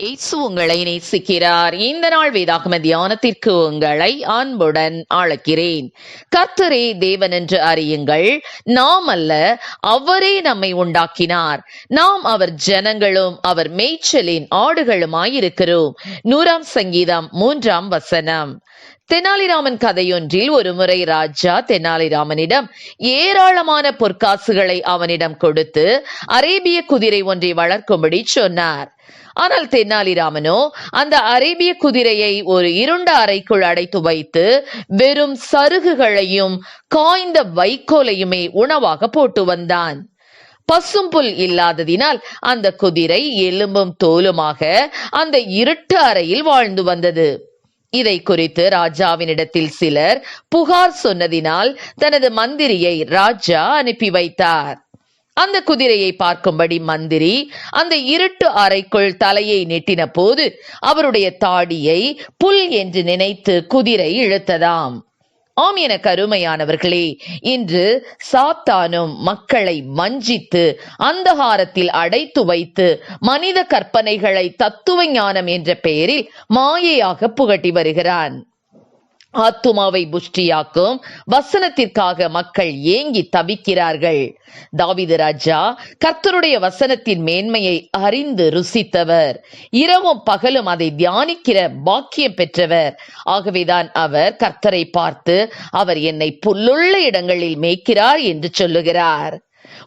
இயேசு உங்களை நேசிக்கிறார். இந்த நாள் வேதாகம தியானத்திற்கு உங்களை அன்புடன் அழைக்கிறேன். கர்த்தரே தேவன் என்று அறியுங்கள். நாம் அல்ல, அவரே நம்மை உண்டாக்கினார். நாம் அவர் ஜனங்களும் அவர் மேய்ச்சலின் ஆடுகளுமாயிருக்கிறோம். 100ஆம் சங்கீதம் 3ஆம் வசனம். தெனாலிராமன் கதையொன்றில் ஒரு முறை ராஜா தெனாலிராமனிடம் ஏராளமான பொற்காசுகளை அவனிடம் கொடுத்து அரேபிய குதிரை ஒன்றை வளர்க்கும்படி சொன்னார். ஆனால் தெனாலிராமனோ அந்த அரேபிய குதிரையை ஒரு இருண்ட அறைக்குள் அடைத்து வைத்து வெறும் சருகுகளையும் காய்ந்த வைக்கோலையுமே உணவாக போட்டு வந்தான். பசும்புல் இல்லாததினால் அந்த குதிரை எலும்பும் தோலுமாக அந்த இருட்டு அறையில் வாழ்ந்து வந்தது. இதை குறித்து ராஜாவினிடத்தில் சிலர் புகார் சொன்னதினால் தனது மந்திரியை ராஜா அனுப்பி வைத்தார். அந்த குதிரையை பார்க்கும்படி மந்திரி அந்த இருட்டு அறைக்குள் தலையை நெட்டின போது அவருடைய தாடியை புல் என்று நினைத்து குதிரை இழுத்ததாம். ஆம், என கருமையானவர்களே, இன்று சாத்தானும் மக்களை வஞ்சித்து அந்தகாரத்தில் அடைத்து வைத்து மனித கற்பனைகளை தத்துவ ஞானம் என்ற பெயரில் மாயையாக புகட்டி வருகிறான். ஆத்துமாவை புஷ்டியாக்கும் வசனத்திற்காக மக்கள் ஏங்கி தவிக்கிறார்கள். தாவீது ராஜா கர்த்தருடைய வசனத்தின் மேன்மையை அறிந்து ருசித்தவர். இரவும் பகலும் அதை தியானிக்கிற பாக்கியம் பெற்றவர். ஆகவேதான் அவர் கர்த்தரை பார்த்து அவர் என்னை புல்லுள்ள இடங்களில் மேய்க்கிறார் என்று சொல்லுகிறார்.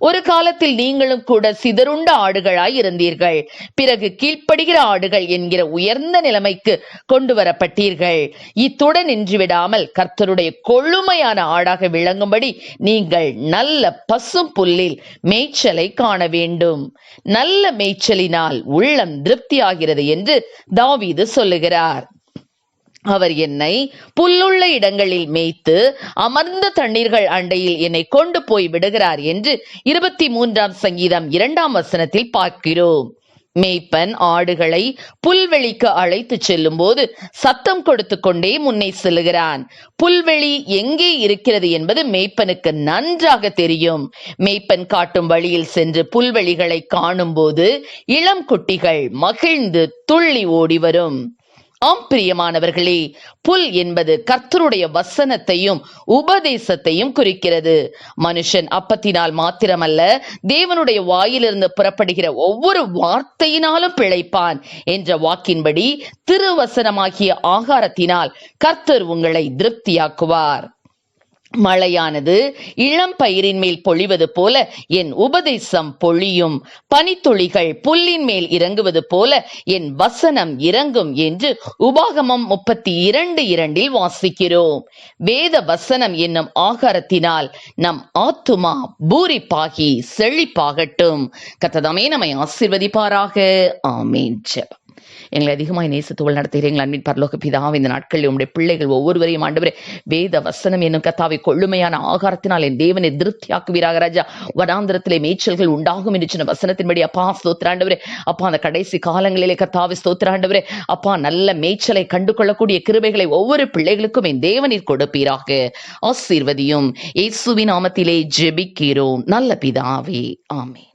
ஒரு காலத்தில் நீங்களும் கூட சிதறுண்ட ஆடுகளாய் இருந்தீர்கள். பிறகு கீழ்ப்படுகிற ஆடுகள் என்கிற உயர்ந்த நிலைமைக்கு கொண்டு வரப்பட்டீர்கள். இத்துடன் நின்றுவிடாமல் கர்த்தருடைய கொழுமையான ஆடாக விளங்கும்படி நீங்கள் நல்ல பசும் புல்லில் மேய்ச்சலை காண வேண்டும். நல்ல மேய்ச்சலினால் உள்ளம் திருப்தியாகிறது என்று தாவீது சொல்லுகிறார். அவர் என்னை புல்லுள்ள இடங்களில் மேய்த்து அமர்ந்த தண்ணீர்கள் அண்டையில் என்னை கொண்டு போய் விடுகிறார் என்று 23ஆம் சங்கீதம் 2ஆம் வசனத்தில் பார்க்கிறோம். மேய்ப்பன் ஆடுகளை புல்வெளிக்கு அழைத்து செல்லும் போது சத்தம் கொடுத்து கொண்டே முன்னே செல்லுகிறான். புல்வெளி எங்கே இருக்கிறது என்பது மேய்ப்பனுக்கு நன்றாக தெரியும். மேய்ப்பன் காட்டும் வழியில் சென்று புல்வெளிகளை காணும் போது இளம் குட்டிகள் மகிழ்ந்து துள்ளி ஓடி வரும். ஆம் பிரியமானவர்களே, புல் என்பது கர்த்தருடைய வசனத்தையும் உபதேசத்தையும் குறிக்கிறது. மனுஷன் அப்பத்தினால் மாத்திரமல்ல, தேவனுடைய வாயிலிருந்து புறப்படுகிற ஒவ்வொரு வார்த்தையினாலும் பிழைப்பான் என்ற வாக்கின்படி திருவசனமாகிய ஆகாரத்தினால் கர்த்தர் உங்களை திருப்தியாக்குவார். மழையானது இளம் பயிரின் மேல் பொழிவது போல என் உபதேசம் பொழியும். பனித்துளிகள் புல்லின் மேல் இறங்குவது போல என் வசனம் இறங்கும் என்று உபாகமம் 32:2 வாசிக்கிறோம். வேத வசனம் என்னும் ஆகாரத்தினால் நம் ஆத்துமா பூரிப்பாகி செழிப்பாகட்டும். கர்த்தர் நம்மை ஆசீர்வதிப்பாராக. ஆமென். ஜெபம். எங்களை அதிகமாய் நேசித்து நடத்துகிறீர்கள் அன்பின் பரலோக பிதாவே, இந்த நாட்களில் உம்முடைய பிள்ளைகள் ஒவ்வொருவரையும் ஆண்டவரே வேத வசனம் என்னும் கர்த்தாவே கொள்ளுமையான ஆகாரத்தினால் என் தேவனை திருப்தியாக்குவீராக ராஜா. வனாந்திரத்திலே மேய்ச்சல்கள் உண்டாகும் என்று சொன்ன வசனத்தின்படி அப்பா ஸ்தோத்திராண்டவரே, அப்பா அந்த கடைசி காலங்களிலே கர்த்தாவே ஸ்தோத்திராண்டவரே, அப்பா நல்ல மேய்ச்சலை கண்டு கொள்ளக்கூடிய கிருபைகளை ஒவ்வொரு பிள்ளைகளுக்கும் என் தேவனில் கொடுப்பீராக. ஆசீர்வதியும். இயேசுவின் நாமத்திலே ஜெபிக்கிறோம் நல்ல பிதாவே. ஆமென்.